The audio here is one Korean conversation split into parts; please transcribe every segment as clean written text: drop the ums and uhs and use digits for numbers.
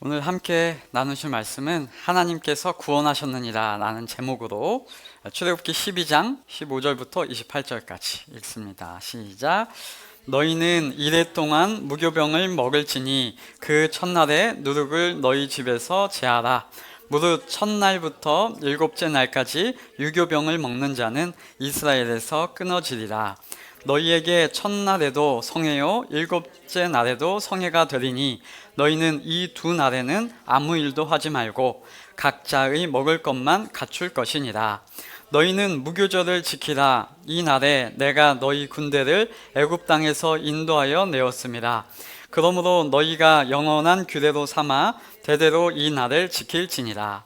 오늘 함께 나누실 말씀은 하나님께서 구원하셨느니라 라는 제목으로 출애굽기 12장 15절부터 28절까지 읽습니다. 시작. 너희는 이레 동안 무교병을 먹을지니 그 첫날에 누룩을 너희 집에서 제하라. 무릇 첫날부터 일곱째 날까지 유교병을 먹는 자는 이스라엘에서 끊어지리라. 너희에게 첫날에도 성회요 일곱째 날에도 성회가 되리니 너희는 이 두 날에는 아무 일도 하지 말고 각자의 먹을 것만 갖출 것이니라. 너희는 무교절을 지키라. 이 날에 내가 너희 군대를 애굽 땅에서 인도하여 내었음이라. 그러므로 너희가 영원한 규례로 삼아 대대로 이 날을 지킬지니라.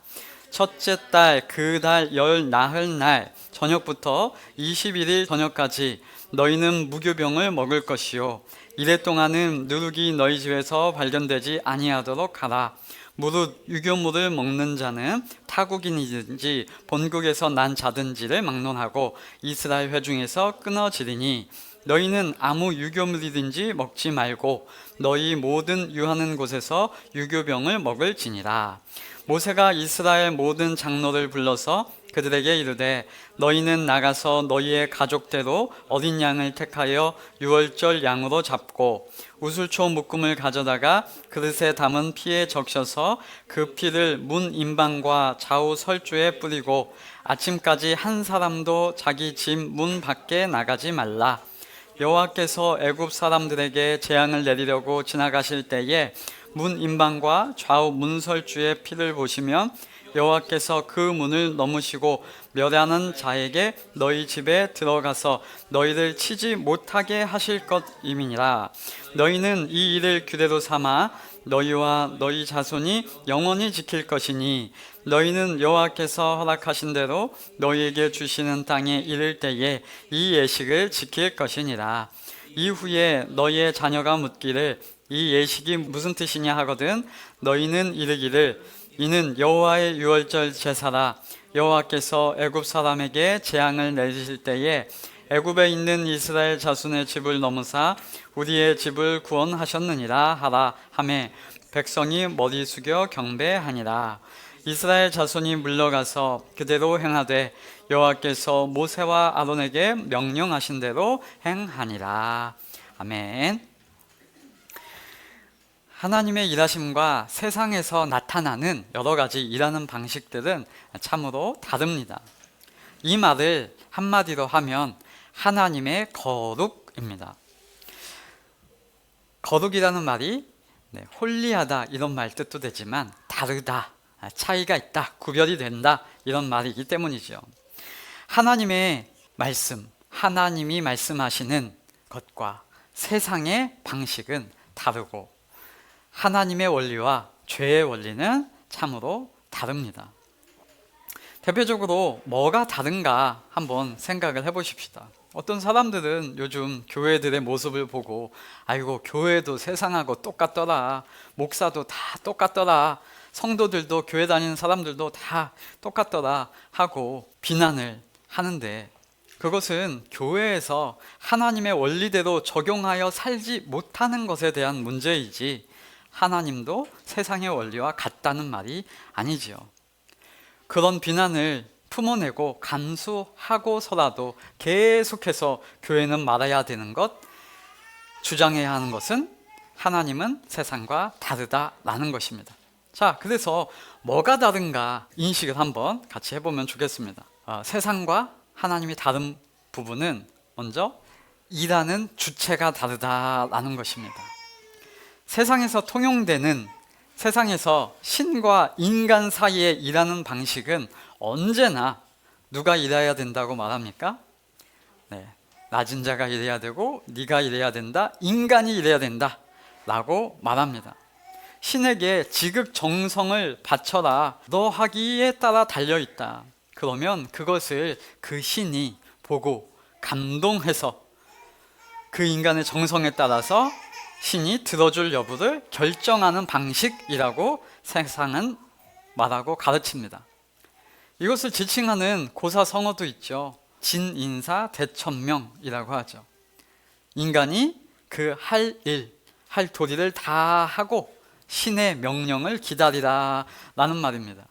첫째 달 그 달 열 나흘 날 저녁부터 21일 저녁까지 너희는 무교병을 먹을 것이요 이래 동안은 누룩이 너희 집에서 발견되지 아니하도록 하라. 무릇 유교물을 먹는 자는 타국인이든지 본국에서 난 자든지를 막론하고 이스라엘 회중에서 끊어지리니 너희는 아무 유교물이든지 먹지 말고 너희 모든 유하는 곳에서 유교병을 먹을지니라. 모세가 이스라엘 모든 장로를 불러서 그들에게 이르되 너희는 나가서 너희의 가족대로 어린 양을 택하여 유월절 양으로 잡고 우슬초 묶음을 가져다가 그릇에 담은 피에 적셔서 그 피를 문 임방과 좌우 설주에 뿌리고 아침까지 한 사람도 자기 집 문 밖에 나가지 말라. 여호와께서 애굽 사람들에게 재앙을 내리려고 지나가실 때에 문 임방과 좌우 문설주의 피를 보시면 여호와께서 그 문을 넘으시고 멸하는 자에게 너희 집에 들어가서 너희를 치지 못하게 하실 것임이니라. 너희는 이 일을 규례로 삼아 너희와 너희 자손이 영원히 지킬 것이니 너희는 여호와께서 허락하신 대로 너희에게 주시는 땅에 이를 때에 이 예식을 지킬 것이니라. 이후에 너희의 자녀가 묻기를 이 예식이 무슨 뜻이냐 하거든 너희는 이르기를 이는 여호와의 유월절 제사라. 여호와께서 애굽 사람에게 재앙을 내리실 때에 애굽에 있는 이스라엘 자손의 집을 넘으사 우리의 집을 구원하셨느니라 하라 하매 백성이 머리 숙여 경배하니라. 이스라엘 자손이 물러가서 그대로 행하되 여호와께서 모세와 아론에게 명령하신 대로 행하니라. 아멘. 하나님의 일하심과 세상에서 나타나는 여러 가지 일하는 방식들은 참으로 다릅니다. 이 말을 한마디로 하면 하나님의 거룩입니다. 거룩이라는 말이 홀리하다 이런 말 뜻도 되지만 다르다, 차이가 있다, 구별이 된다 이런 말이기 때문이죠. 하나님의 말씀, 하나님이 말씀하시는 것과 세상의 방식은 다르고 하나님의 원리와 죄의 원리는 참으로 다릅니다. 대표적으로 뭐가 다른가 한번 생각을 해보십시다. 어떤 사람들은 요즘 교회들의 모습을 보고 아이고 교회도 세상하고 똑같더라, 목사도 다 똑같더라, 성도들도 교회 다니는 사람들도 다 똑같더라 하고 비난을 하는데 그것은 교회에서 하나님의 원리대로 적용하여 살지 못하는 것에 대한 문제이지 하나님도 세상의 원리와 같다는 말이 아니지요. 그런 비난을 품어내고 감수하고서라도 계속해서 교회는 말아야 되는 것, 주장해야 하는 것은 하나님은 세상과 다르다라는 것입니다. 자, 그래서 뭐가 다른가 인식을 한번 같이 해보면 좋겠습니다. 세상과 하나님이 다른 부분은 먼저 일하는 주체가 다르다라는 것입니다. 세상에서 통용되는 세상에서 신과 인간 사이에 일하는 방식은 언제나 누가 일해야 된다고 말합니까? 낮은 자가 일해야 되고 네가 일해야 된다, 인간이 일해야 된다 라고 말합니다. 신에게 지극정성을 바쳐라, 너 하기에 따라 달려있다. 그러면 그것을 그 신이 보고 감동해서 그 인간의 정성에 따라서 신이 들어줄 여부를 결정하는 방식이라고 세상은 말하고 가르칩니다. 이것을 지칭하는 고사성어도 있죠. 진인사 대천명이라고 하죠. 인간이 그 할 일, 할 도리를 다 하고 신의 명령을 기다리라 라는 말입니다.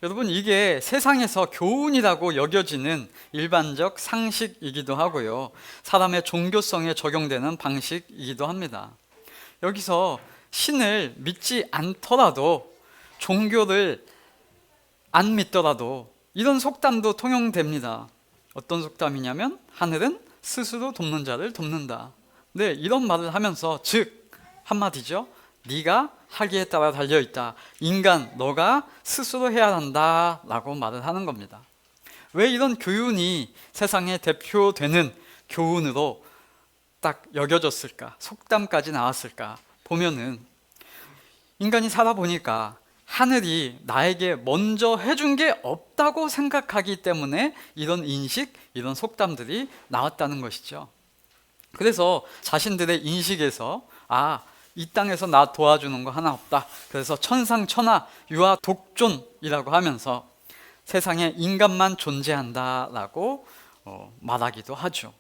여러분, 이게 세상에서 교훈이라고 여겨지는 일반적 상식이기도 하고요, 사람의 종교성에 적용되는 방식이기도 합니다. 여기서 신을 믿지 않더라도, 종교를 안 믿더라도 이런 속담도 통용됩니다. 어떤 속담이냐면, 하늘은 스스로 돕는 자를 돕는다. 네, 이런 말을 하면서, 즉 한마디죠, 네가 하기에 따라 달려있다. 인간, 너가 스스로 해야 한다 라고 말을 하는 겁니다. 왜 이런 교훈이 세상에 대표되는 교훈으로 딱 여겨졌을까? 속담까지 나왔을까? 보면은, 인간이 살아보니까 하늘이 나에게 먼저 해준 게 없다고 생각하기 때문에 이런 인식, 이런 속담들이 나왔다는 것이죠. 그래서 자신들의 인식에서, 이 땅에서 나 도와주는 거 하나 없다, 그래서 천상천하 유아 독존이라고 하면서 세상에 인간만 존재한다라고 말하기도 하죠.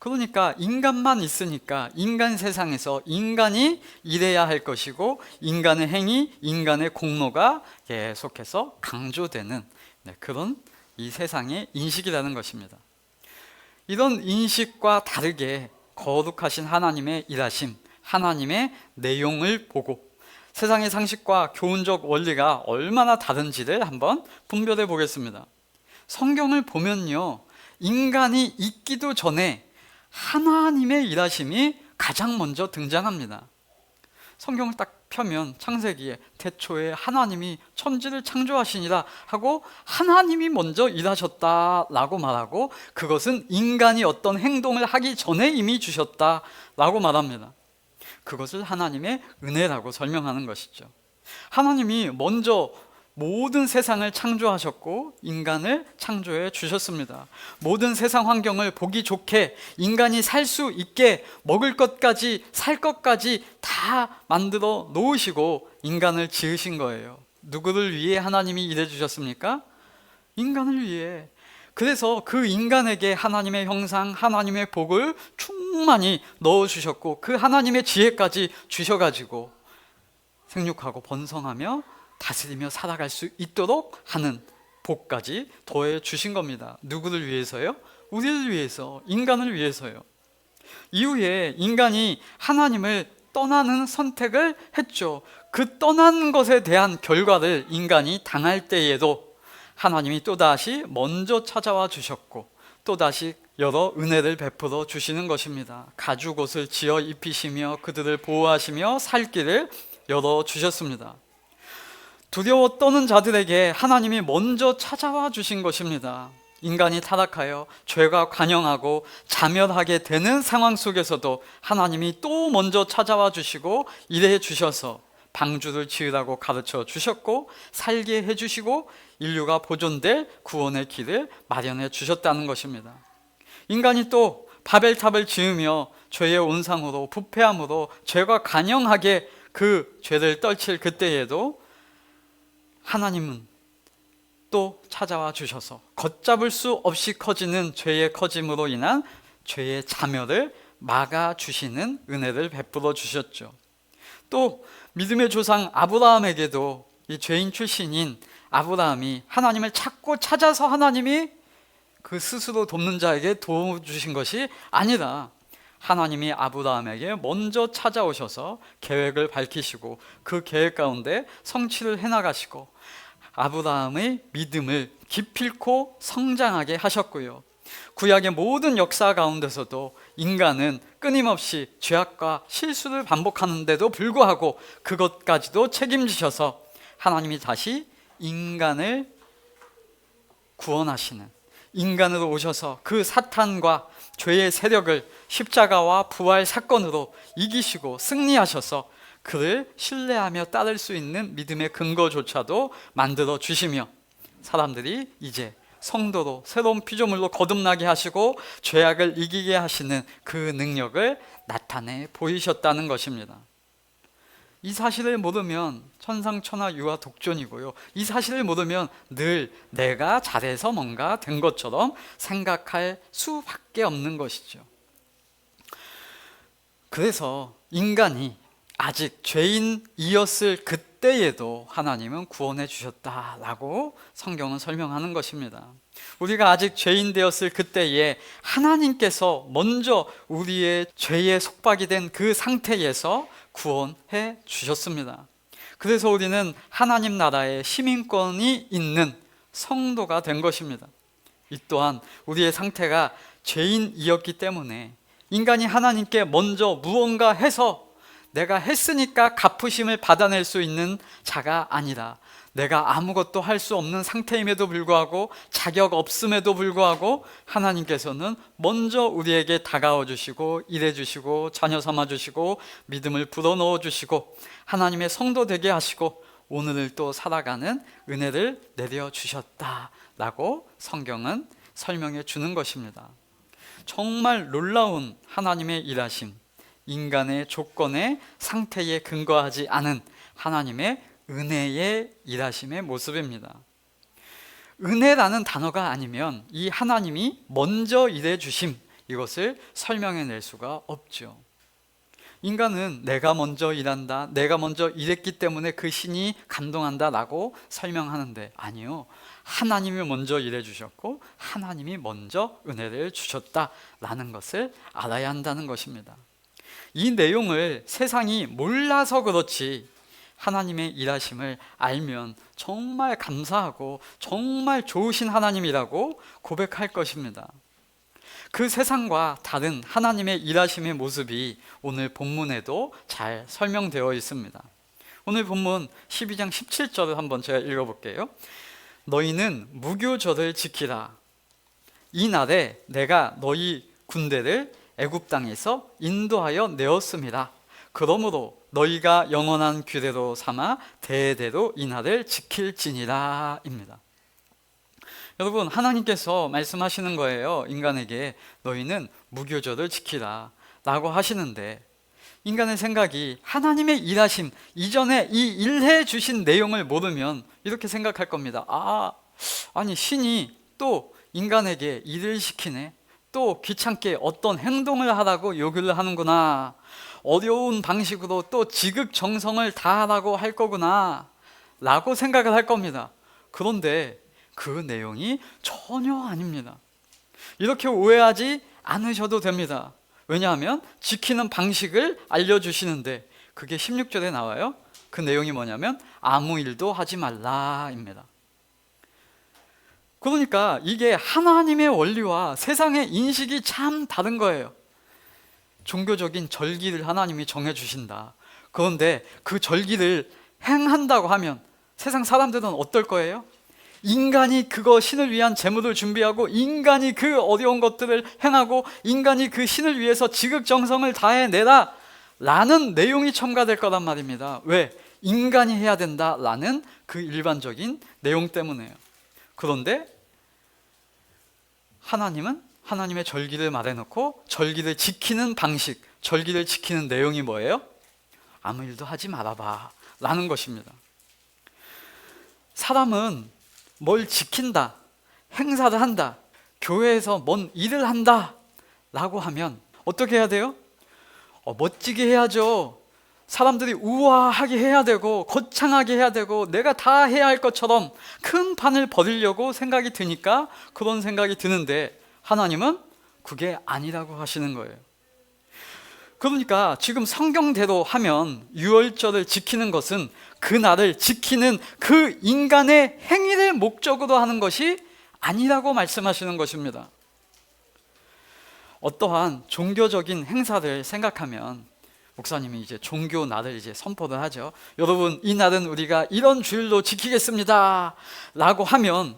그러니까 인간만 있으니까 인간 세상에서 인간이 일해야 할 것이고, 인간의 행위, 인간의 공로가 계속해서 강조되는 그런 이 세상의 인식이라는 것입니다. 이런 인식과 다르게 거룩하신 하나님의 일하심, 하나님의 내용을 보고 세상의 상식과 교훈적 원리가 얼마나 다른지를 한번 분별해 보겠습니다. 성경을 보면요, 인간이 있기도 전에 하나님의 일하심이 가장 먼저 등장합니다. 성경을 딱 펴면 창세기에 태초에 하나님이 천지를 창조하시니라 하고, 하나님이 먼저 일하셨다라고 말하고, 그것은 인간이 어떤 행동을 하기 전에 이미 주셨다라고 말합니다. 그것을 하나님의 은혜라고 설명하는 것이죠. 하나님이 먼저 모든 세상을 창조하셨고 인간을 창조해 주셨습니다. 모든 세상 환경을 보기 좋게, 인간이 살 수 있게 먹을 것까지 살 것까지 다 만들어 놓으시고 인간을 지으신 거예요. 누구를 위해 하나님이 일해 주셨습니까? 인간을 위해. 그래서 그 인간에게 하나님의 형상, 하나님의 복을 충만히 넣어주셨고, 그 하나님의 지혜까지 주셔가지고 생육하고 번성하며 다스리며 살아갈 수 있도록 하는 복까지 더해 주신 겁니다. 누구를 위해서요? 우리를 위해서, 인간을 위해서요. 이후에 인간이 하나님을 떠나는 선택을 했죠. 그 떠난 것에 대한 결과를 인간이 당할 때에도 하나님이 또다시 먼저 찾아와 주셨고, 또다시 여러 은혜를 베풀어 주시는 것입니다. 가죽 옷을 지어 입히시며 그들을 보호하시며 살 길을 열어 주셨습니다. 두려워 떠는 자들에게 하나님이 먼저 찾아와 주신 것입니다. 인간이 타락하여 죄가 관영하고 자멸하게 되는 상황 속에서도 하나님이 또 먼저 찾아와 주시고 일해 주셔서 방주를 지으라고 가르쳐 주셨고, 살게 해 주시고 인류가 보존될 구원의 길을 마련해 주셨다는 것입니다. 인간이 또 바벨탑을 지으며 죄의 온상으로, 부패함으로 죄가 관영하게 그 죄를 떨칠 그때에도 하나님은 또 찾아와 주셔서 걷잡을 수 없이 커지는 죄의 커짐으로 인한 죄의 자멸을 막아주시는 은혜를 베풀어 주셨죠. 또 믿음의 조상 아브라함에게도 이 죄인 출신인 아브라함이 하나님을 찾고 찾아서 하나님이 그 스스로 돕는 자에게 도와주신 것이 아니라, 하나님이 아브라함에게 먼저 찾아오셔서 계획을 밝히시고 그 계획 가운데 성취를 해나가시고 아브라함의 믿음을 기필코 성장하게 하셨고요. 구약의 모든 역사 가운데서도 인간은 끊임없이 죄악과 실수를 반복하는데도 불구하고 그것까지도 책임지셔서 하나님이 다시 인간을 구원하시는, 인간으로 오셔서 그 사탄과 죄의 세력을 십자가와 부활 사건으로 이기시고 승리하셔서 그를 신뢰하며 따를 수 있는 믿음의 근거조차도 만들어 주시며, 사람들이 이제 성도로 새로운 피조물로 거듭나게 하시고 죄악을 이기게 하시는 그 능력을 나타내 보이셨다는 것입니다. 이 사실을 모르면 천상천하 유아 독존이고요, 이 사실을 모르면 늘 내가 잘해서 뭔가 된 것처럼 생각할 수밖에 없는 것이죠. 그래서 인간이 아직 죄인이었을 그때에도 하나님은 구원해 주셨다라고 성경은 설명하는 것입니다. 우리가 아직 죄인 되었을 그때에 하나님께서 먼저 우리의 죄에 속박이 된 그 상태에서 구원해 주셨습니다. 그래서 우리는 하나님 나라의 시민권이 있는 성도가 된 것입니다. 이 또한 우리의 상태가 죄인이었기 때문에 인간이 하나님께 먼저 무언가 해서 내가 했으니까 갚으심을 받아낼 수 있는 자가 아니라 내가 아무것도 할 수 없는 상태임에도 불구하고 자격 없음에도 불구하고 하나님께서는 먼저 우리에게 다가와 주시고 일해 주시고 자녀 삼아 주시고 믿음을 불어넣어 주시고 하나님의 성도 되게 하시고 오늘을 또 살아가는 은혜를 내려 주셨다라고 성경은 설명해 주는 것입니다. 정말 놀라운 하나님의 일하심, 인간의 조건의 상태에 근거하지 않은 하나님의 은혜의 일하심의 모습입니다. 은혜라는 단어가 아니면 이 하나님이 먼저 일해 주심, 이것을 설명해낼 수가 없죠. 인간은 내가 먼저 일한다, 내가 먼저 일했기 때문에 그 신이 감동한다 라고 설명하는데 아니요, 하나님이 먼저 일해 주셨고 하나님이 먼저 은혜를 주셨다라는 것을 알아야 한다는 것입니다. 이 내용을 세상이 몰라서 그렇지 하나님의 일하심을 알면 정말 감사하고 정말 좋으신 하나님이라고 고백할 것입니다. 그 세상과 다른 하나님의 일하심의 모습이 오늘 본문에도 잘 설명되어 있습니다. 오늘 본문 12장 17절을 한번 제가 읽어볼게요. 너희는 무교절을 지키라. 이 날에 내가 너희 군대를 애굽 땅에서 인도하여 내었습니다. 그러므로 너희가 영원한 규례로 삼아 대대로 이 날을 지킬지니라 입니다. 여러분, 하나님께서 말씀하시는 거예요. 인간에게 너희는 무교절을 지키라 라고 하시는데 인간의 생각이 하나님의 일하심 이전에 이 일해 주신 내용을 모르면 이렇게 생각할 겁니다. 아니 신이 또 인간에게 일을 시키네, 또 귀찮게 어떤 행동을 하라고 요구를 하는구나, 어려운 방식으로 또 지극정성을 다하라고 할 거구나 라고 생각을 할 겁니다. 그런데 그 내용이 전혀 아닙니다. 이렇게 오해하지 않으셔도 됩니다. 왜냐하면 지키는 방식을 알려주시는데 그게 16절에 나와요. 그 내용이 뭐냐면 아무 일도 하지 말라입니다. 그러니까 이게 하나님의 원리와 세상의 인식이 참 다른 거예요. 종교적인 절기를 하나님이 정해주신다. 그런데 그 절기를 행한다고 하면 세상 사람들은 어떨 거예요? 인간이 그거 신을 위한 제물을 준비하고 인간이 그 어려운 것들을 행하고 인간이 그 신을 위해서 지극정성을 다해내라 라는 내용이 첨가될 거란 말입니다. 왜? 인간이 해야 된다라는 그 일반적인 내용 때문에요. 그런데 하나님은 하나님의 절기를 말해놓고 절기를 지키는 방식, 절기를 지키는 내용이 뭐예요? 아무 일도 하지 말아봐 라는 것입니다. 사람은 뭘 지킨다, 행사를 한다, 교회에서 뭔 일을 한다 라고 하면 어떻게 해야 돼요? 멋지게 해야죠. 사람들이 우아하게 해야 되고 거창하게 해야 되고 내가 다 해야 할 것처럼 큰 판을 벌이려고 생각이 드니까 그런 생각이 드는데 하나님은 그게 아니라고 하시는 거예요. 그러니까 지금 성경대로 하면 유월절을 지키는 것은 그날을 지키는 그 인간의 행위를 목적으로 하는 것이 아니라고 말씀하시는 것입니다. 어떠한 종교적인 행사를 생각하면 목사님이 이제 종교 날을 이제 선포를 하죠. 여러분, 이 날은 우리가 이런 주일로 지키겠습니다 라고 하면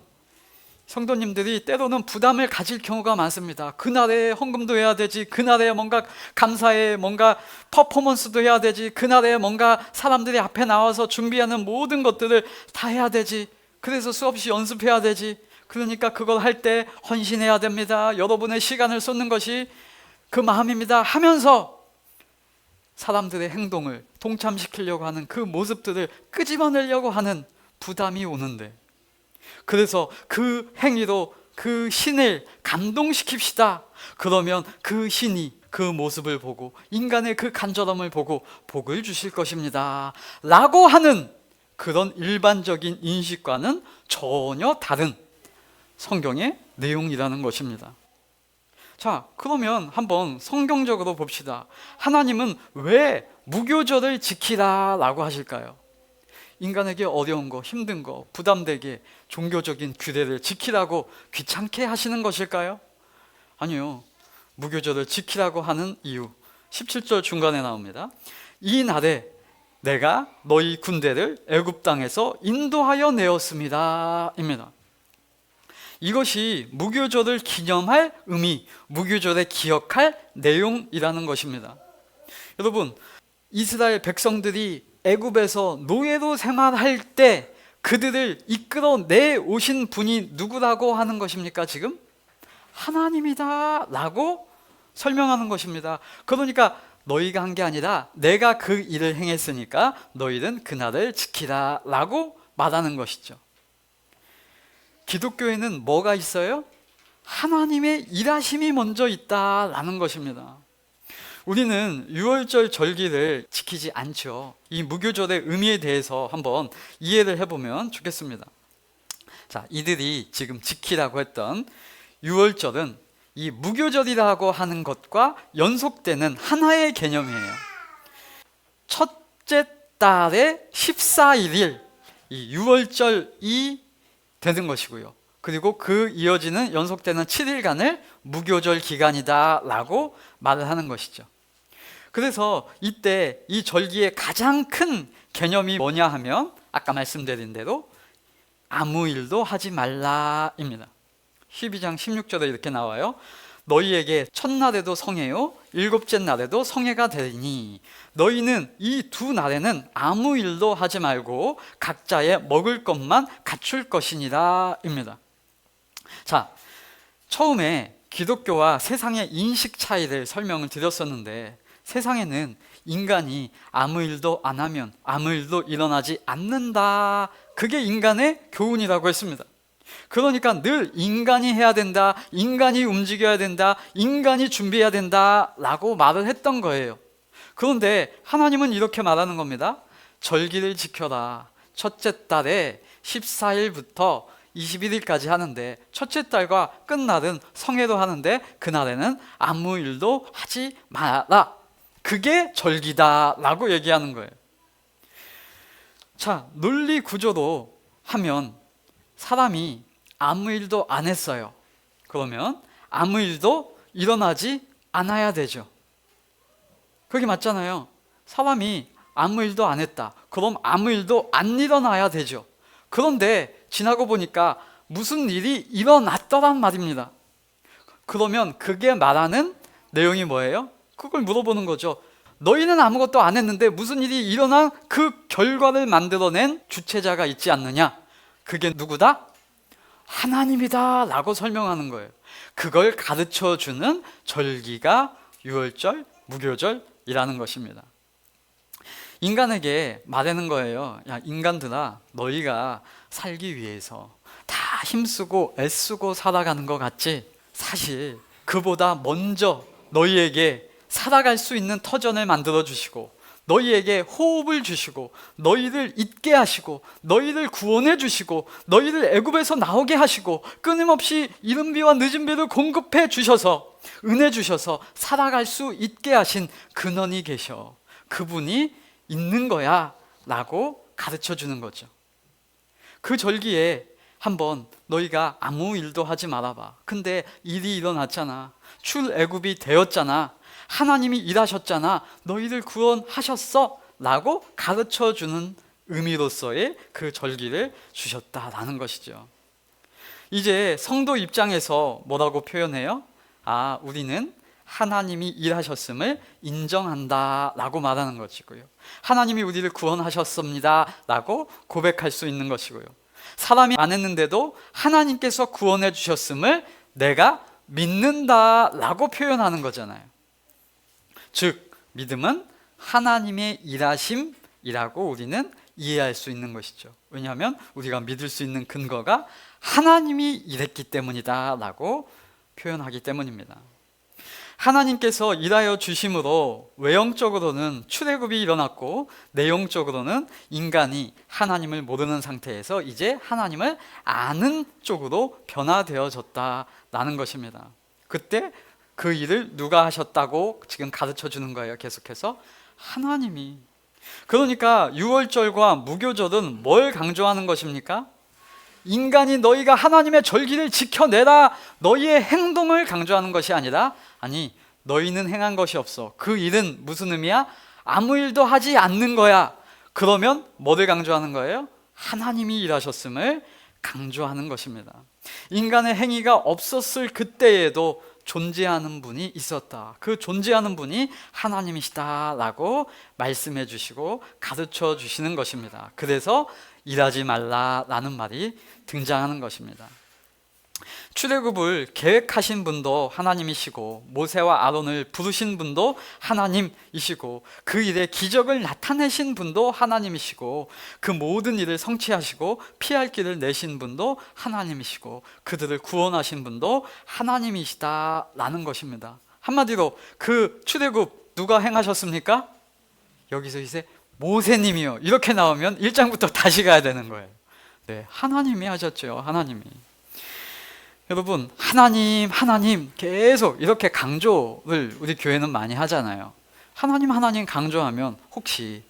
성도님들이 때로는 부담을 가질 경우가 많습니다. 그날에 헌금도 해야 되지, 그날에 뭔가 감사에 뭔가 퍼포먼스도 해야 되지, 그날에 뭔가 사람들이 앞에 나와서 준비하는 모든 것들을 다 해야 되지, 그래서 수없이 연습해야 되지, 그러니까 그걸 할 때 헌신해야 됩니다, 여러분의 시간을 쏟는 것이 그 마음입니다 하면서 사람들의 행동을 동참시키려고 하는 그 모습들을 끄집어내려고 하는 부담이 오는데, 그래서 그 행위로 그 신을 감동시킵시다. 그러면 그 신이 그 모습을 보고 인간의 그 간절함을 보고 복을 주실 것입니다 라고 하는 그런 일반적인 인식과는 전혀 다른 성경의 내용이라는 것입니다. 자, 그러면 한번 성경적으로 봅시다. 하나님은 왜 무교절을 지키라 라고 하실까요? 인간에게 어려운 거, 힘든 거, 부담되게 종교적인 규례를 지키라고 귀찮게 하시는 것일까요? 아니요. 무교절을 지키라고 하는 이유 17절 중간에 나옵니다. 이 날에 내가 너희 군대를 애굽 땅에서 인도하여 내었습니다 입니다. 이것이 무교절을 기념할 의미, 무교절에 기억할 내용이라는 것입니다. 여러분, 이스라엘 백성들이 애굽에서 노예로 생활할 때 그들을 이끌어 내오신 분이 누구라고 하는 것입니까? 지금 하나님이다 라고 설명하는 것입니다. 그러니까 너희가 한 게 아니라 내가 그 일을 행했으니까 너희는 그날을 지키라 라고 말하는 것이죠. 기독교에는 뭐가 있어요? 하나님의 일하심이 먼저 있다라는 것입니다. 우리는 유월절 절기를 지키지 않죠. 이 무교절의 의미에 대해서 한번 이해를 해보면 좋겠습니다. 자, 이들이 지금 지키라고 했던 유월절은 이 무교절이라고 하는 것과 연속되는 하나의 개념이에요. 첫째 달의 14일일 이 유월절이 되는 것이고요. 그리고 그 이어지는 연속되는 7일간을 무교절 기간이다 라고 말을 하는 것이죠. 그래서 이때 이 절기의 가장 큰 개념이 뭐냐 하면 아까 말씀드린 대로 아무 일도 하지 말라입니다. 12장 16절에 이렇게 나와요. 너희에게 첫날에도 성회요 일곱째 날에도 성회가 되리니 너희는 이 두 날에는 아무 일도 하지 말고 각자의 먹을 것만 갖출 것이니라 입니다. 자, 처음에 기독교와 세상의 인식 차이를 설명을 드렸었는데 세상에는 인간이 아무 일도 안 하면 아무 일도 일어나지 않는다, 그게 인간의 교훈이라고 했습니다. 그러니까 늘 인간이 해야 된다, 인간이 움직여야 된다, 인간이 준비해야 된다 라고 말을 했던 거예요. 그런데 하나님은 이렇게 말하는 겁니다. 절기를 지켜라. 첫째 달에 14일부터 21일까지 하는데 첫째 달과 끝날은 성회도 하는데 그날에는 아무 일도 하지 마라. 그게 절기다 라고 얘기하는 거예요. 자, 논리 구조로 하면 사람이 아무 일도 안 했어요. 그러면 아무 일도 일어나지 않아야 되죠. 그게 맞잖아요. 사람이 아무 일도 안 했다. 그럼 아무 일도 안 일어나야 되죠. 그런데 지나고 보니까 무슨 일이 일어났더란 말입니다. 그러면 그게 말하는 내용이 뭐예요? 그걸 물어보는 거죠. 너희는 아무것도 안 했는데 무슨 일이 일어난 그 결과를 만들어낸 주체자가 있지 않느냐? 그게 누구다? 하나님이다 라고 설명하는 거예요. 그걸 가르쳐주는 절기가 유월절, 무교절이라는 것입니다. 인간에게 말하는 거예요. 야, 인간들아, 너희가 살기 위해서 다 힘쓰고 애쓰고 살아가는 것 같지? 사실 그보다 먼저 너희에게 살아갈 수 있는 터전을 만들어 주시고 너희에게 호흡을 주시고 너희를 있게 하시고 너희를 구원해 주시고 너희를 애굽에서 나오게 하시고 끊임없이 이른 비와 늦은 비를 공급해 주셔서 은혜 주셔서 살아갈 수 있게 하신 근원이 계셔. 그분이 있는 거야 라고 가르쳐 주는 거죠. 그 절기에 한번 너희가 아무 일도 하지 말아봐. 근데 일이 일어났잖아. 출애굽이 되었잖아. 하나님이 일하셨잖아. 너희들 구원하셨어 라고 가르쳐주는 의미로서의 그 절기를 주셨다라는 것이죠. 이제 성도 입장에서 뭐라고 표현해요? 아, 우리는 하나님이 일하셨음을 인정한다 라고 말하는 것이고요. 하나님이 우리를 구원하셨습니다 라고 고백할 수 있는 것이고요. 사람이 안 했는데도 하나님께서 구원해 주셨음을 내가 믿는다 라고 표현하는 거잖아요. 즉 믿음은 하나님의 일하심이라고 우리는 이해할 수 있는 것이죠. 왜냐하면 우리가 믿을 수 있는 근거가 하나님이 일했기 때문이다 라고 표현하기 때문입니다. 하나님께서 일하여 주심으로 외형적으로는 출애굽이 일어났고 내용적으로는 인간이 하나님을 모르는 상태에서 이제 하나님을 아는 쪽으로 변화되어졌다라는 것입니다. 그때 그 일을 누가 하셨다고 지금 가르쳐 주는 거예요. 계속해서 하나님이. 그러니까 유월절과 무교절은 뭘 강조하는 것입니까? 인간이 너희가 하나님의 절기를 지켜내라, 너희의 행동을 강조하는 것이 아니라, 아니 너희는 행한 것이 없어. 그 일은 무슨 의미야? 아무 일도 하지 않는 거야. 그러면 뭐를 강조하는 거예요? 하나님이 일하셨음을 강조하는 것입니다. 인간의 행위가 없었을 그때에도 존재하는 분이 있었다. 그 존재하는 분이 하나님이시다라고 말씀해 주시고 가르쳐 주시는 것입니다. 그래서 일하지 말라라는 말이 등장하는 것입니다. 출애굽을 계획하신 분도 하나님이시고 모세와 아론을 부르신 분도 하나님이시고 그 일에 기적을 나타내신 분도 하나님이시고 그 모든 일을 성취하시고 피할 길을 내신 분도 하나님이시고 그들을 구원하신 분도 하나님이시다라는 것입니다. 한마디로 그 출애굽 누가 행하셨습니까? 여기서 이제 모세님이요 이렇게 나오면 1장부터 다시 가야 되는 거예요. 네, 하나님이 하셨죠. 하나님이. 여러분, 하나님 계속 이렇게 강조를 우리 교회는 많이 하잖아요. 하나님 강조하면 혹시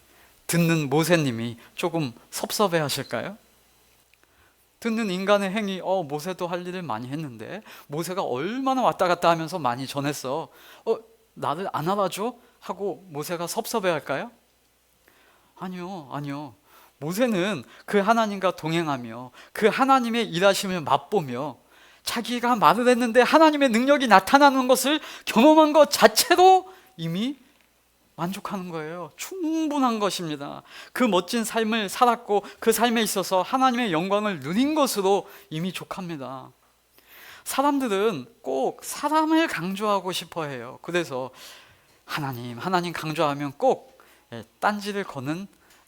듣는 모세님이 조금 섭섭해 하실까요? 듣는 인간의 행위, 모세도 할 일을 많이 했는데 모세가 얼마나 왔다 갔다 하면서 많이 전했어. 나를 안 알아줘? 하고 모세가 섭섭해 할까요? 아니요. 모세는 그 하나님과 동행하며 그 하나님의 일하심을 맛보며 자기가 말을 했는데 하나님의 능력이 나타나는 것을 경험한 것 자체로 이미 만족하는 거예요. 충분한 것입니다. 그 멋진 삶을 살았고 그 삶에 있어서 하나님의 영광을 누린 것으로 이미 족합니다. 사람들은 꼭 사람을 강조하고 싶어 해요. 그래서 하나님 강조하면 꼭 딴지를 거는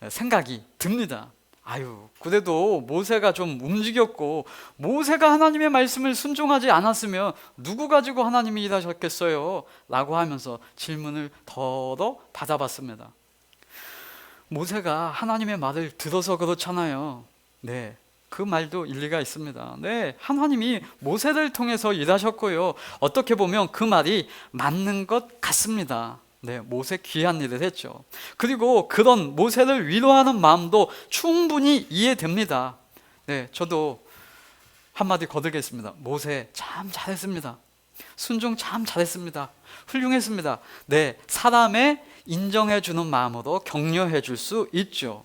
생각이 듭니다. 그래도 모세가 좀 움직였고 모세가 하나님의 말씀을 순종하지 않았으면 누구 가지고 하나님이 일하셨겠어요? 라고 하면서 질문을 더러 받아봤습니다. 모세가 하나님의 말을 들어서 그렇잖아요. 네, 그 말도 일리가 있습니다. 네, 하나님이 모세를 통해서 일하셨고요. 어떻게 보면 그 말이 맞는 것 같습니다. 네, 모세 귀한 일을 했죠. 그리고 그런 모세를 위로하는 마음도 충분히 이해됩니다. 네, 저도 한마디 거들겠습니다. 모세 참 잘했습니다. 순종 참 잘했습니다. 훌륭했습니다. 네, 사람의 인정해 주는 마음으로 격려해 줄 수 있죠.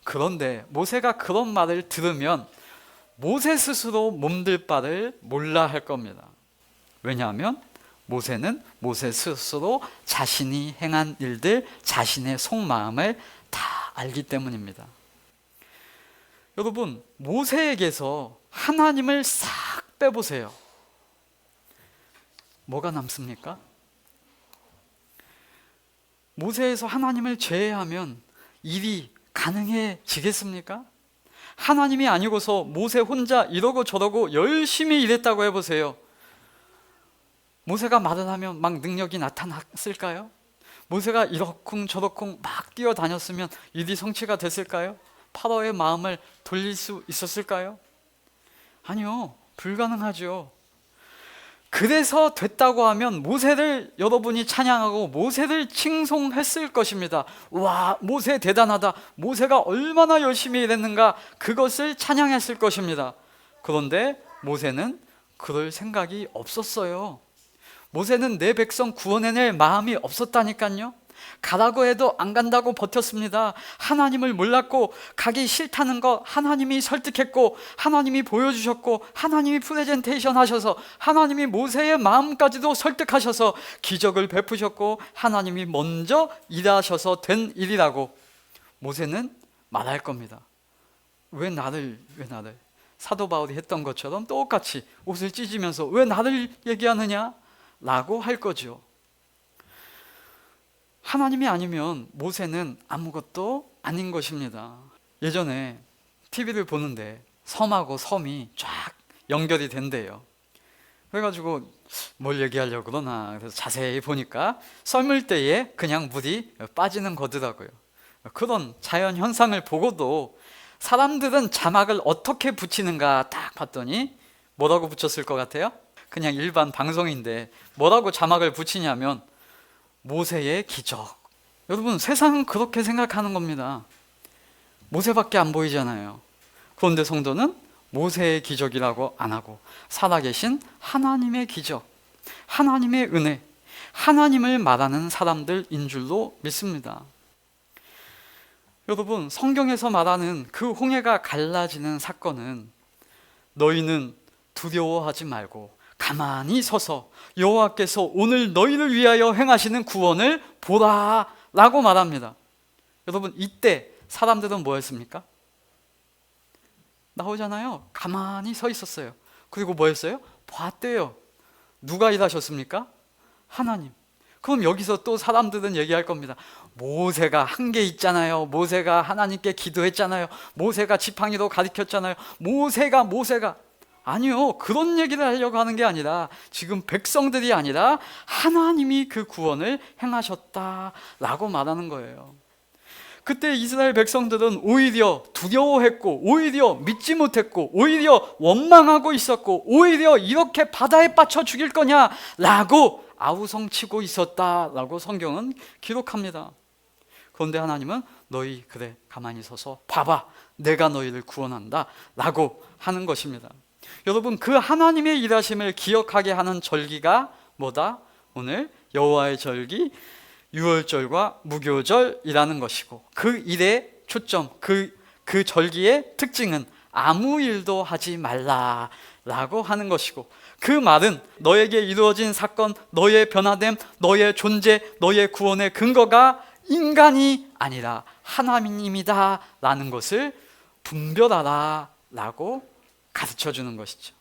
그런데 모세가 그런 말을 들으면 모세 스스로 몸둘 바를 몰라 할 겁니다. 왜냐하면 모세는 모세 스스로 자신이 행한 일들, 자신의 속마음을 다 알기 때문입니다. 여러분, 모세에게서 하나님을 싹 빼보세요. 뭐가 남습니까? 모세에서 하나님을 제외하면 일이 가능해지겠습니까? 하나님이 아니고서 모세 혼자 이러고 저러고 열심히 일했다고 해보세요. 모세가 말을 하면 막 능력이 나타났을까요? 모세가 이러쿵저러쿵 막 뛰어다녔으면 일이 성취가 됐을까요? 파라오의 마음을 돌릴 수 있었을까요? 아니요, 불가능하죠. 그래서 됐다고 하면 모세를 여러분이 찬양하고 모세를 칭송했을 것입니다. 와, 모세 대단하다. 모세가 얼마나 열심히 일했는가, 그것을 찬양했을 것입니다. 그런데 모세는 그럴 생각이 없었어요. 모세는 내 백성 구원해낼 마음이 없었다니까요. 가라고 해도 안 간다고 버텼습니다. 하나님을 몰랐고 가기 싫다는 거 하나님이 설득했고 하나님이 보여주셨고 하나님이 프레젠테이션 하셔서 하나님이 모세의 마음까지도 설득하셔서 기적을 베푸셨고 하나님이 먼저 일하셔서 된 일이라고 모세는 말할 겁니다. 왜 나를 사도 바울이 했던 것처럼 똑같이 옷을 찢으면서 왜 나를 얘기하느냐? 라고 할 거죠. 하나님이 아니면 모세는 아무것도 아닌 것입니다. 예전에 TV를 보는데 섬하고 섬이 쫙 연결이 된대요. 그래가지고 뭘 얘기하려고 그러나, 그래서 자세히 보니까 썰물 때에 그냥 물이 빠지는 거더라고요. 그런 자연 현상을 보고도 사람들은 자막을 어떻게 붙이는가 딱 봤더니 뭐라고 붙였을 것 같아요? 그냥 일반 방송인데 뭐라고 자막을 붙이냐면 모세의 기적. 여러분, 세상은 그렇게 생각하는 겁니다. 모세밖에 안 보이잖아요. 그런데 성도는 모세의 기적이라고 안 하고 살아계신 하나님의 기적, 하나님의 은혜, 하나님을 말하는 사람들인 줄로 믿습니다. 여러분, 성경에서 말하는 그 홍해가 갈라지는 사건은 너희는 두려워하지 말고 가만히 서서 여호와께서 오늘 너희를 위하여 행하시는 구원을 보라 라고 말합니다. 여러분, 이때 사람들은 뭐였습니까? 나오잖아요. 가만히 서 있었어요. 그리고 뭐였어요? 봤대요. 누가 일하셨습니까? 하나님. 그럼 여기서 또 사람들은 얘기할 겁니다. 모세가 한 게 있잖아요. 모세가 하나님께 기도했잖아요. 모세가 지팡이로 가리켰잖아요. 모세가 아니요, 그런 얘기를 하려고 하는 게 아니라 지금 백성들이 아니라 하나님이 그 구원을 행하셨다라고 말하는 거예요. 그때 이스라엘 백성들은 오히려 두려워했고, 오히려 믿지 못했고, 오히려 원망하고 있었고, 오히려 이렇게 바다에 빠쳐 죽일 거냐라고 아우성치고 있었다라고 성경은 기록합니다. 그런데 하나님은 너희 그래 가만히 서서 봐봐, 내가 너희를 구원한다 라고 하는 것입니다. 여러분, 그 하나님의 일하심을 기억하게 하는 절기가 뭐다? 오늘 여호와의 절기 유월절과 무교절이라는 것이고, 그 일의 초점, 그 절기의 특징은 아무 일도 하지 말라라고 하는 것이고, 그 말은 너에게 이루어진 사건, 너의 변화됨, 너의 존재, 너의 구원의 근거가 인간이 아니라 하나님이다 라는 것을 분별하라 라고 가르쳐 주는 것이죠.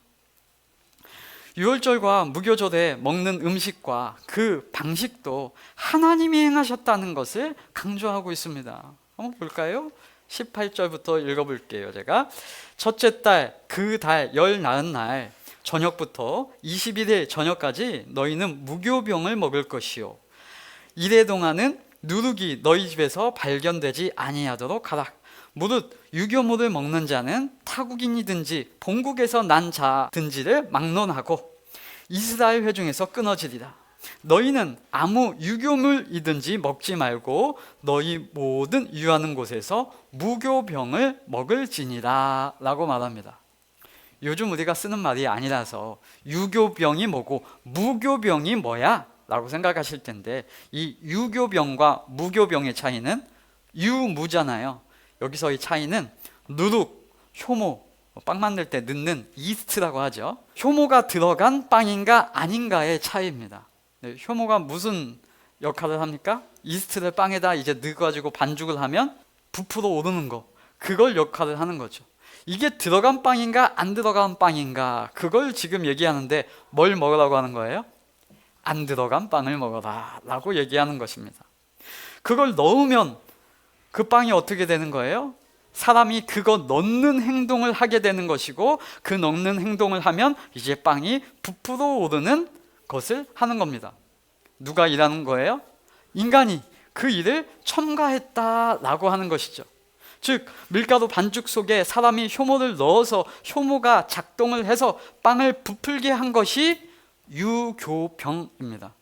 유월절과 무교절에 먹는 음식과 그 방식도 하나님이 행하셨다는 것을 강조하고 있습니다. 한번 볼까요? 18절부터 읽어볼게요. 제가 첫째 달 그 달 열 나은 날 저녁부터 21일 저녁까지 너희는 무교병을 먹을 것이요, 이래 동안은 누룩이 너희 집에서 발견되지 아니하도록 하라. 무릇 유교물을 먹는 자는 타국인이든지 본국에서 난 자든지를 막론하고 이스라엘 회중에서 끊어지리라. 너희는 아무 유교물이든지 먹지 말고 너희 모든 유하는 곳에서 무교병을 먹을지니라 라고 말합니다. 요즘 우리가 쓰는 말이 아니라서 유교병이 뭐고 무교병이 뭐야? 라고 생각하실 텐데, 이 유교병과 무교병의 차이는 유무잖아요. 여기서 이 차이는 누룩, 효모, 빵 만들 때 넣는 이스트라고 하죠. 효모가 들어간 빵인가 아닌가의 차이입니다. 네, 효모가 무슨 역할을 합니까? 이스트를 빵에다 이제 넣어가지고 반죽을 하면 부풀어 오르는 거, 그걸 역할을 하는 거죠. 이게 들어간 빵인가 안 들어간 빵인가, 그걸 지금 얘기하는데 뭘 먹으라고 하는 거예요? 안 들어간 빵을 먹어라 라고 얘기하는 것입니다. 그걸 넣으면 그 빵이 어떻게 되는 거예요? 사람이 그거 넣는 행동을 하게 되는 것이고, 그 넣는 행동을 하면 이제 빵이 부풀어 오르는 것을 하는 겁니다. 누가 일하는 거예요? 인간이 그 일을 첨가했다라고 하는 것이죠. 즉, 밀가루 반죽 속에 사람이 효모를 넣어서 효모가 작동을 해서 빵을 부풀게 한 것이 유교병입니다.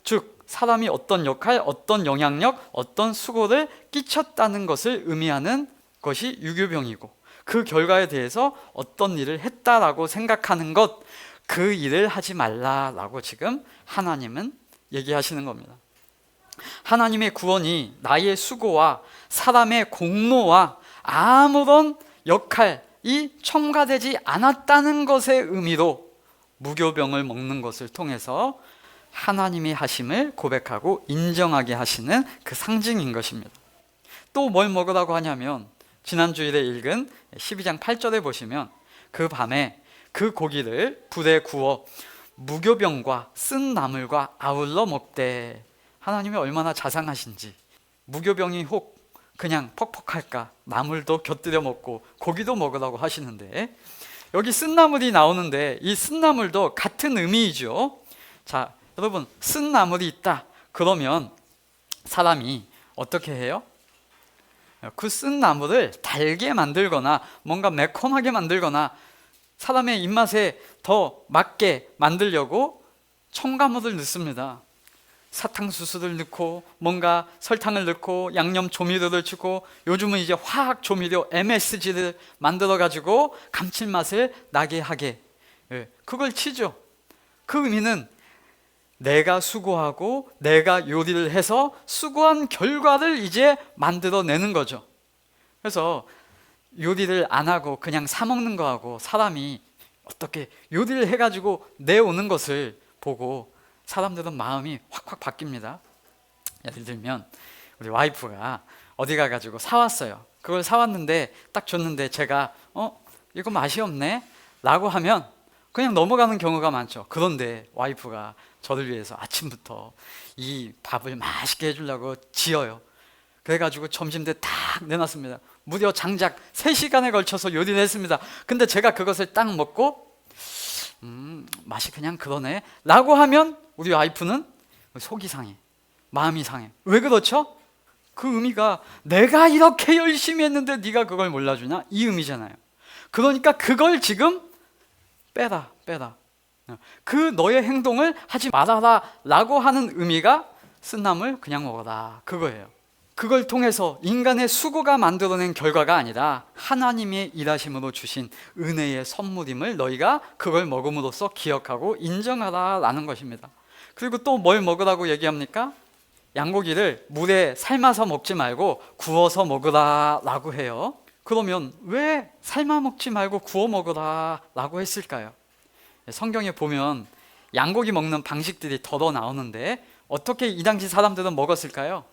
즉, 사람이 어떤 역할, 어떤 영향력, 어떤 수고를 끼쳤다는 것을 의미하는 것이 유교병이고, 그 결과에 대해서 어떤 일을 했다라고 생각하는 것, 그 일을 하지 말라라고 지금 하나님은 얘기하시는 겁니다. 하나님의 구원이 나의 수고와 사람의 공로와 아무런 역할이 첨가되지 않았다는 것의 의미로 무교병을 먹는 것을 통해서 하나님이 하심을 고백하고 인정하게 하시는 그 상징인 것입니다. 또 뭘 먹으라고 하냐면, 지난주일에 읽은 12장 8절에 보시면 그 밤에 그 고기를 불에 구워 무교병과 쓴 나물과 아울러 먹되. 하나님이 얼마나 자상하신지, 무교병이 혹 그냥 퍽퍽할까 나물도 곁들여 먹고 고기도 먹으라고 하시는데, 여기 쓴나물이 나오는데 이 쓴나물도 같은 의미이죠. 자, 여러분, 쓴나물이 있다 그러면 사람이 어떻게 해요? 그 쓴나물을 달게 만들거나 뭔가 매콤하게 만들거나 사람의 입맛에 더 맞게 만들려고 첨가물을 넣습니다. 사탕수수를 넣고 뭔가 설탕을 넣고 양념 조미료를 주고 요즘은 이제 화학 조미료 MSG를 만들어 가지고 감칠맛을 나게 하게, 그걸 치죠. 그 의미는 내가 수고하고 내가 요리를 해서 수고한 결과를 이제 만들어내는 거죠. 그래서 요리를 안 하고 그냥 사 먹는 거하고 사람이 어떻게 요리를 해가지고 내오는 것을 보고 사람들은 마음이 확확 바뀝니다. 예를 들면 우리 와이프가 어디 가가지고 사왔어요. 그걸 사왔는데 딱 줬는데 제가 이거 맛이 없네 라고 하면 그냥 넘어가는 경우가 많죠. 그런데 와이프가 저를 위해서 아침부터 이 밥을 맛있게 해주려고 지어요. 그래가지고 점심때 딱 내놨습니다. 무려 장작 3시간에 걸쳐서 요리를 했습니다. 근데 제가 그것을 딱 먹고 맛이 그냥 그러네 라고 하면 우리 와이프는 속이 상해, 마음이 상해. 왜 그렇죠? 그 의미가 내가 이렇게 열심히 했는데 네가 그걸 몰라주냐? 이 의미잖아요. 그러니까 그걸 지금 빼라. 그 너의 행동을 하지 말아라 라고 하는 의미가 쓴나물 그냥 먹어라 그거예요. 그걸 통해서 인간의 수고가 만들어낸 결과가 아니라 하나님의 일하심으로 주신 은혜의 선물임을 너희가 그걸 먹음으로써 기억하고 인정하라 라는 것입니다. 그리고 또 뭘 먹으라고 얘기합니까? 양고기를 물에 삶아서 먹지 말고 구워서 먹으라 라고 해요. 그러면 왜 삶아 먹지 말고 구워 먹으라 라고 했을까요? 성경에 보면 양고기 먹는 방식들이 더러 나오는데 어떻게 이 당시 사람들은 먹었을까요?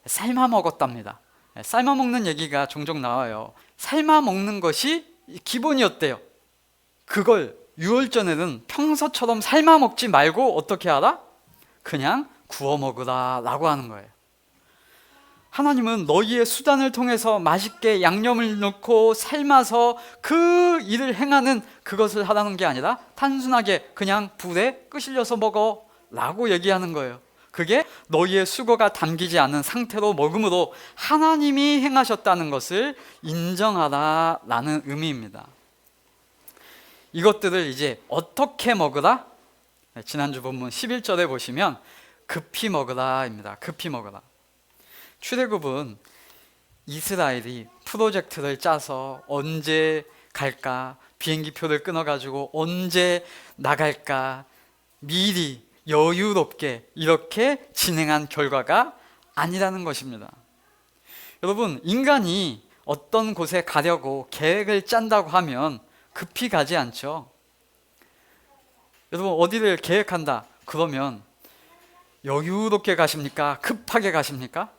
삶아 먹었답니다. 삶아 먹는 얘기가 종종 나와요. 삶아 먹는 것이 기본이었대요. 그걸 유월절에는 평소처럼 삶아 먹지 말고 어떻게 하라? 그냥 구워 먹으라 라고 하는 거예요. 하나님은 너희의 수단을 통해서 맛있게 양념을 넣고 삶아서 그 일을 행하는 그것을 하라는 게 아니라 단순하게 그냥 불에 끄실려서 먹어 라고 얘기하는 거예요. 그게 너희의 수고가 담기지 않은 상태로 먹음으로 하나님이 행하셨다는 것을 인정하라 라는 의미입니다. 이것들을 이제 어떻게 먹으라? 지난주 본문 11절에 보시면 급히 먹으라 입니다. 급히 먹으라. 출애굽은 이스라엘이 프로젝트를 짜서 언제 갈까, 비행기표를 끊어가지고 언제 나갈까 미리 여유롭게 이렇게 진행한 결과가 아니라는 것입니다. 여러분, 인간이 어떤 곳에 가려고 계획을 짠다고 하면 급히 가지 않죠. 여러분, 어디를 계획한다 그러면 여유롭게 가십니까? 급하게 가십니까?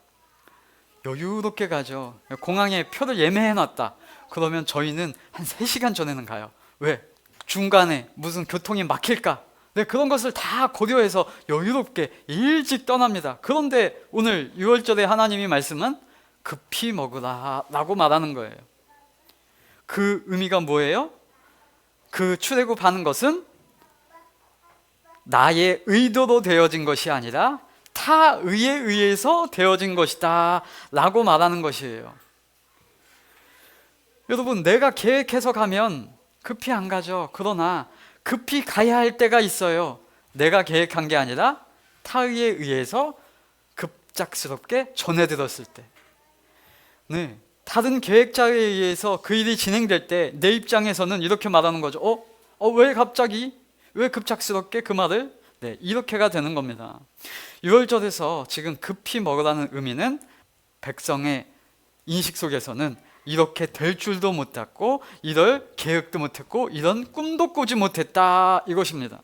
여유롭게 가죠. 공항에 표를 예매해 놨다 그러면 저희는 한 3시간 전에는 가요. 왜? 중간에 무슨 교통이 막힐까? 네, 그런 것을 다 고려해서 여유롭게 일찍 떠납니다. 그런데 오늘 6월절에 하나님이 말씀은 급히 먹으라 라고 말하는 거예요. 그 의미가 뭐예요? 그 출애굽하는 것은 나의 의도로 되어진 것이 아니라 타의에 의해서 되어진 것이다 라고 말하는 것이에요. 여러분, 내가 계획해서 가면 급히 안 가죠. 그러나 급히 가야 할 때가 있어요. 내가 계획한 게 아니라 타의에 의해서 급작스럽게 전해들었을 때, 네, 다른 계획자에 의해서 그 일이 진행될 때 내 입장에서는 이렇게 말하는 거죠. 왜 갑자기? 왜 급작스럽게 그 말을? 네, 이렇게가 되는 겁니다. 6월절에서 지금 급히 먹으라는 의미는 백성의 인식 속에서는 이렇게 될 줄도 못했고 이럴 계획도 못했고 이런 꿈도 꾸지 못했다 이것입니다.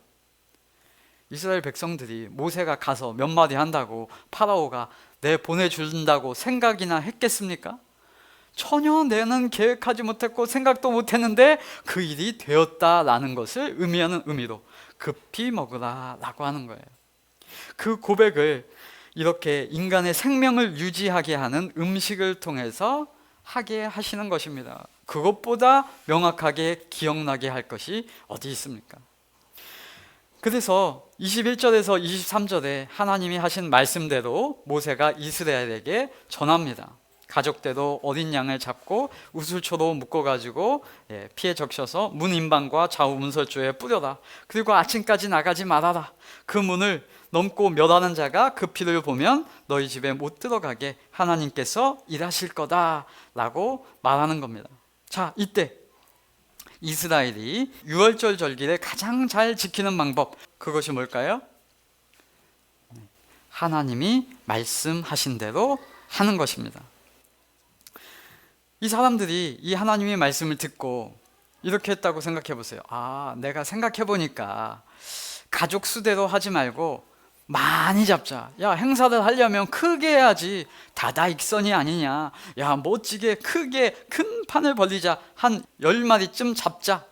이스라엘 백성들이 모세가 가서 몇 마디 한다고 파라오가 내 보내준다고 생각이나 했겠습니까? 전혀 내는 계획하지 못했고 생각도 못했는데 그 일이 되었다라는 것을 의미하는 의미로 급히 먹으라 라고 하는 거예요. 그 고백을 이렇게 인간의 생명을 유지하게 하는 음식을 통해서 하게 하시는 것입니다. 그것보다 명확하게 기억나게 할 것이 어디 있습니까? 그래서 21절에서 23절에 하나님이 하신 말씀대로 모세가 이스라엘에게 전합니다. 가족대로 어린 양을 잡고 우슬초로 묶어가지고 피에 적셔서 문 인방과 좌우 문설주에 뿌려라. 그리고 아침까지 나가지 말아라. 그 문을 넘고 멸하는 자가 그 피를 보면 너희 집에 못 들어가게 하나님께서 일하실 거다 라고 말하는 겁니다. 자, 이때 이스라엘이 유월절 절기를 가장 잘 지키는 방법, 그것이 뭘까요? 하나님이 말씀하신 대로 하는 것입니다. 이 사람들이 이 하나님의 말씀을 듣고 이렇게 했다고 생각해 보세요. 아, 내가 생각해 보니까 가족 수대로 하지 말고 많이 잡자. 야, 행사를 하려면 크게 해야지. 다다익선이 아니냐. 야, 멋지게 크게 큰 판을 벌리자. 한 10마리쯤 잡자.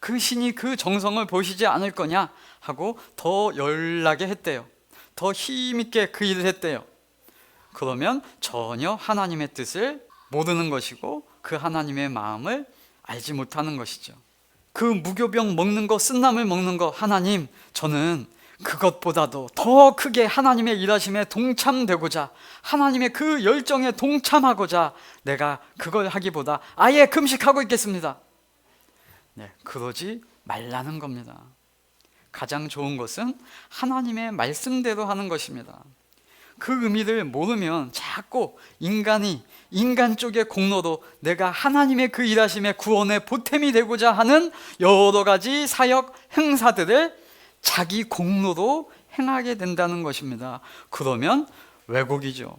그 신이 그 정성을 보시지 않을 거냐 하고 더 열나게 했대요. 더 힘있게 그 일을 했대요. 그러면 전혀 하나님의 뜻을 모르는 것이고 그 하나님의 마음을 알지 못하는 것이죠. 그 무교병 먹는 거, 쓴나물 먹는 거, 하나님, 저는 그것보다도 더 크게 하나님의 일하심에 동참되고자, 하나님의 그 열정에 동참하고자 내가 그걸 하기보다 아예 금식하고 있겠습니다. 네, 그러지 말라는 겁니다. 가장 좋은 것은 하나님의 말씀대로 하는 것입니다. 그 의미를 모르면 자꾸 인간 쪽의 공로도 내가 하나님의 그 일하심의 구원의 보탬이 되고자 하는 여러 가지 사역 행사들을 자기 공로로 행하게 된다는 것입니다. 그러면 왜곡이죠.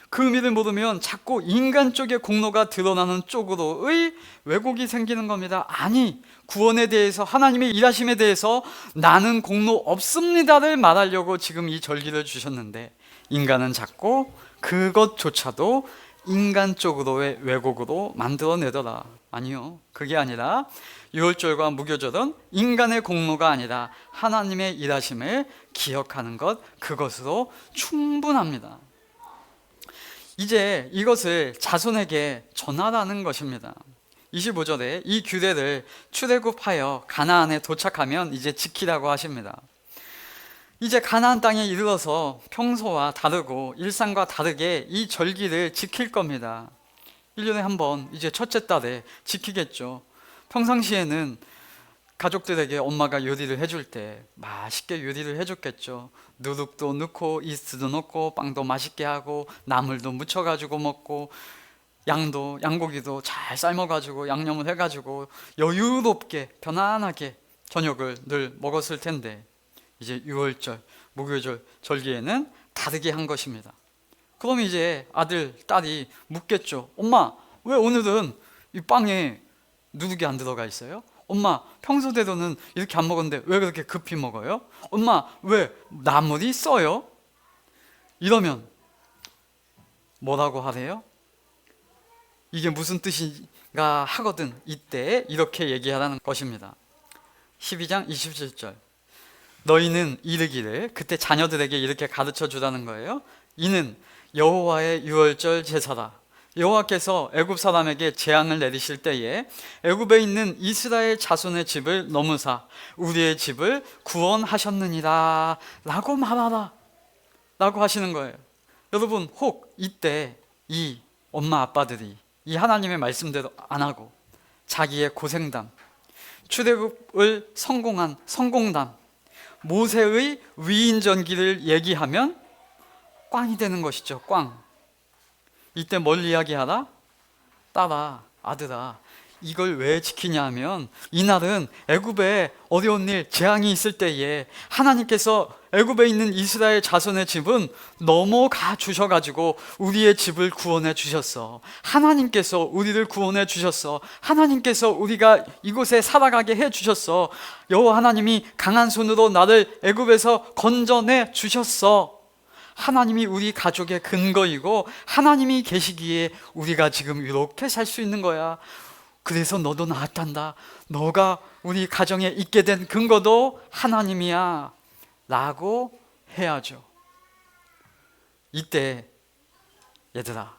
그 의미를 모르면 자꾸 인간 쪽의 공로가 드러나는 쪽으로의 왜곡이 생기는 겁니다. 아니, 구원에 대해서, 하나님의 일하심에 대해서 나는 공로 없습니다를 말하려고 지금 이 절기를 주셨는데, 인간은 자꾸 그것조차도 인간 쪽으로의 왜곡으로 만들어내더라. 아니요, 그게 아니라 유월절과 무교절은 인간의 공로가 아니라 하나님의 일하심을 기억하는 것, 그것으로 충분합니다. 이제 이것을 자손에게 전하라는 것입니다. 25절에 이 규례를 출애굽하여 가나안에 도착하면 이제 지키라고 하십니다. 이제 가나안 땅에 이르러서 평소와 다르고 일상과 다르게 이 절기를 지킬 겁니다. 1년에 한 번 이제 첫째 달에 지키겠죠. 평상시에는 가족들에게 엄마가 요리를 해줄 때 맛있게 요리를 해줬겠죠. 누룩도 넣고 이스트도 넣고 빵도 맛있게 하고 나물도 무쳐가지고 먹고 양고기도 잘 삶아가지고 양념을 해가지고 여유롭게 편안하게 저녁을 늘 먹었을 텐데, 이제 유월절, 무교절 절기에는 다르게 한 것입니다. 그럼 이제 아들, 딸이 묻겠죠. 엄마, 왜 오늘은 이 빵에 누룩이 안 들어가 있어요? 엄마, 평소대로는 이렇게 안 먹었는데 왜 그렇게 급히 먹어요? 엄마, 왜 나물이 써요? 이러면 뭐라고 하래요? 이게 무슨 뜻인가 하거든 이때 이렇게 얘기하라는 것입니다. 12장 27절, 너희는 이르기를, 그때 자녀들에게 이렇게 가르쳐 주라는 거예요. 이는 여호와의 유월절 제사라. 여호와께서 애굽 사람에게 재앙을 내리실 때에 애굽에 있는 이스라엘 자손의 집을 넘으사 우리의 집을 구원하셨느니라 라고 말하라 라고 하시는 거예요. 여러분, 혹 이때 이 엄마 아빠들이 이 하나님의 말씀대로 안 하고 자기의 고생담, 출애굽을 성공한 성공담, 모세의 위인전기를 얘기하면 꽝이 되는 것이죠. 꽝. 이때 뭘 이야기하라? 딸아, 아들아, 이걸 왜 지키냐 하면 이날은 애굽에 어려운 일, 재앙이 있을 때에 하나님께서 애굽에 있는 이스라엘 자손의 집은 넘어가 주셔가지고 우리의 집을 구원해 주셨어. 하나님께서 우리를 구원해 주셨어. 하나님께서 우리가 이곳에 살아가게 해 주셨어. 여호와 하나님이 강한 손으로 나를 애굽에서 건져내 주셨어. 하나님이 우리 가족의 근거이고 하나님이 계시기에 우리가 지금 이렇게 살 수 있는 거야. 그래서 너도 나았단다. 너가 우리 가정에 있게 된 근거도 하나님이야 라고 해야죠. 이때 얘들아,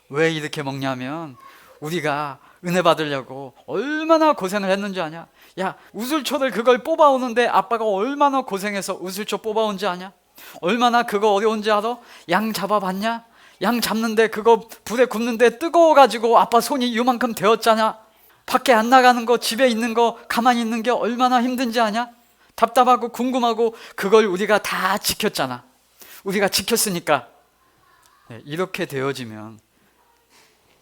왜 이렇게 먹냐면 우리가 은혜 받으려고 얼마나 고생을 했는지 아냐? 야, 우슬초를 그걸 뽑아오는데 아빠가 얼마나 고생해서 우슬초 뽑아온지 아냐? 얼마나 그거 어려운지 알아? 양 잡아봤냐? 양 잡는데 그거 불에 굽는데 뜨거워가지고 아빠 손이 요만큼 되었잖아. 밖에 안 나가는 거, 집에 있는 거, 가만히 있는 게 얼마나 힘든지 아냐? 답답하고 궁금하고 그걸 우리가 다 지켰잖아. 우리가 지켰으니까. 이렇게 되어지면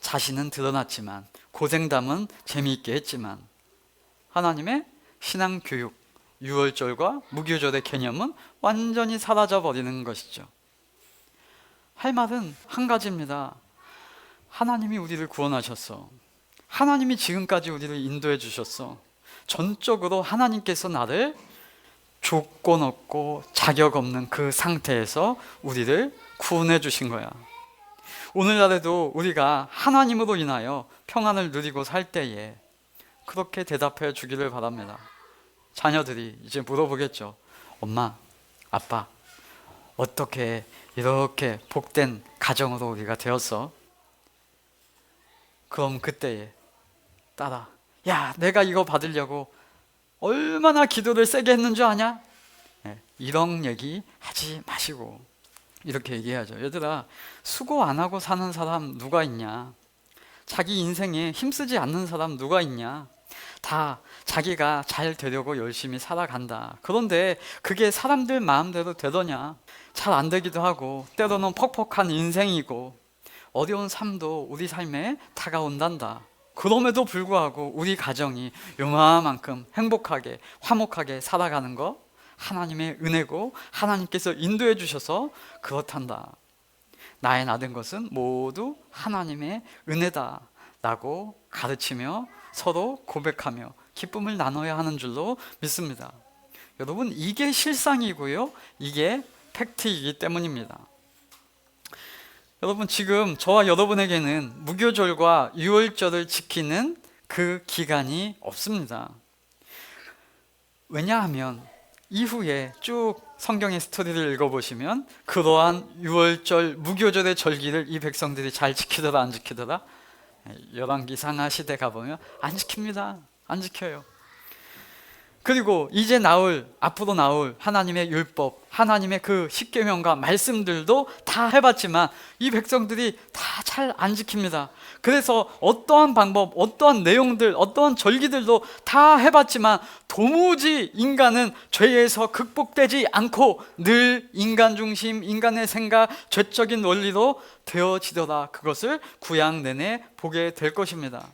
자신은 드러났지만 고생담은 재미있게 했지만 하나님의 신앙교육, 유월절과 무교절의 개념은 완전히 사라져 버리는 것이죠. 할 말은 한 가지입니다. 하나님이 우리를 구원하셨어. 하나님이 지금까지 우리를 인도해 주셨어. 전적으로 하나님께서 나를 조건 없고 자격 없는 그 상태에서 우리를 구원해 주신 거야. 오늘날에도 우리가 하나님으로 인하여 평안을 누리고 살 때에 그렇게 대답해 주기를 바랍니다. 자녀들이 이제 물어보겠죠. 엄마, 아빠, 어떻게 이렇게 복된 가정으로 우리가 되었어? 그럼 그때에 딸아, 야, 내가 이거 받으려고 얼마나 기도를 세게 했는 줄 아냐? 이런 얘기 하지 마시고 이렇게 얘기하죠. 얘들아, 수고 안 하고 사는 사람 누가 있냐? 자기 인생에 힘쓰지 않는 사람 누가 있냐? 다 자기가 잘 되려고 열심히 살아간다. 그런데 그게 사람들 마음대로 되더냐? 잘 안 되기도 하고 때로는 퍽퍽한 인생이고 어려운 삶도 우리 삶에 다가온단다. 그럼에도 불구하고 우리 가정이 요만큼 행복하게 화목하게 살아가는 거 하나님의 은혜고 하나님께서 인도해 주셔서 그렇단다. 나의 나된 것은 모두 하나님의 은혜다 라고 가르치며 서로 고백하며 기쁨을 나눠야 하는 줄로 믿습니다. 여러분, 이게 실상이고요, 이게 팩트이기 때문입니다. 여러분, 지금 저와 여러분에게는 무교절과 유월절을 지키는 그 기간이 없습니다. 왜냐하면 이후에 쭉 성경의 스토리를 읽어보시면 그러한 유월절, 무교절의 절기를 이 백성들이 잘 지키더라 안 지키더라? 열왕기상하 시대 가보면 안 지킵니다. 안 지켜요. 그리고 이제 앞으로 나올 하나님의 율법, 하나님의 그 십계명과 말씀들도 다 해봤지만 이 백성들이 다 잘 안 지킵니다. 그래서 어떠한 방법, 어떠한 내용들, 어떠한 절기들도 다 해봤지만 도무지 인간은 죄에서 극복되지 않고 늘 인간 중심, 인간의 생각, 죄적인 원리로 되어지더라. 그것을 구약 내내 보게 될 것입니다.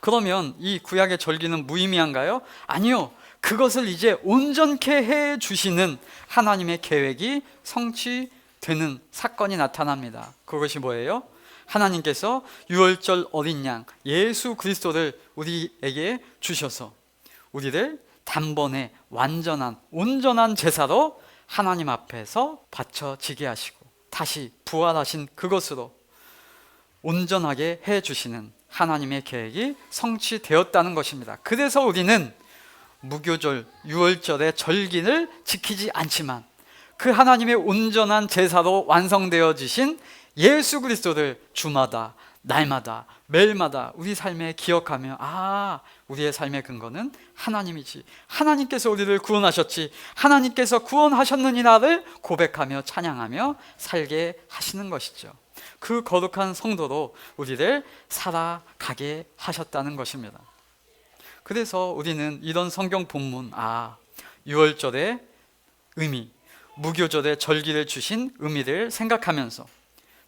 그러면 이 구약의 절기는 무의미한가요? 아니요. 그것을 이제 온전케 해 주시는 하나님의 계획이 성취되는 사건이 나타납니다. 그것이 뭐예요? 하나님께서 유월절 어린 양 예수 그리스도를 우리에게 주셔서 우리를 단번에 완전한 온전한 제사로 하나님 앞에서 바쳐지게 하시고 다시 부활하신 그것으로 온전하게 해 주시는 하나님의 계획이 성취되었다는 것입니다. 그래서 우리는 무교절, 유월절의 절기를 지키지 않지만 그 하나님의 온전한 제사로 완성되어지신 예수 그리스도를 주마다, 날마다, 매일마다 우리 삶에 기억하며 우리의 삶의 근거는 하나님이지, 하나님께서 우리를 구원하셨지, 하나님께서 구원하셨느니라를 고백하며 찬양하며 살게 하시는 것이죠. 그 거룩한 성도로 우리를 살아가게 하셨다는 것입니다. 그래서 우리는 이런 성경 본문, 유월절의 의미, 무교절의 절기를 주신 의미를 생각하면서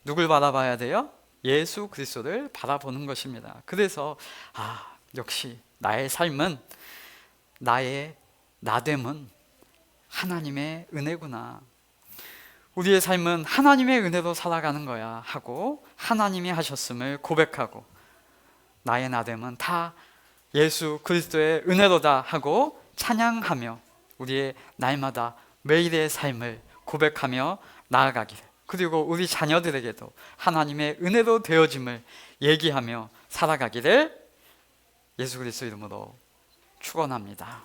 누굴 바라봐야 돼요? 예수 그리스도를 바라보는 것입니다. 그래서 역시 나의 삶은, 나의 나됨은 하나님의 은혜구나, 우리의 삶은 하나님의 은혜로 살아가는 거야 하고 하나님이 하셨음을 고백하고 나의 나됨은 다 예수 그리스도의 은혜로다 하고 찬양하며 우리의 날마다 매일의 삶을 고백하며 나아가기를, 그리고 우리 자녀들에게도 하나님의 은혜로 되어짐을 얘기하며 살아가기를 예수 그리스도 이름으로 축원합니다.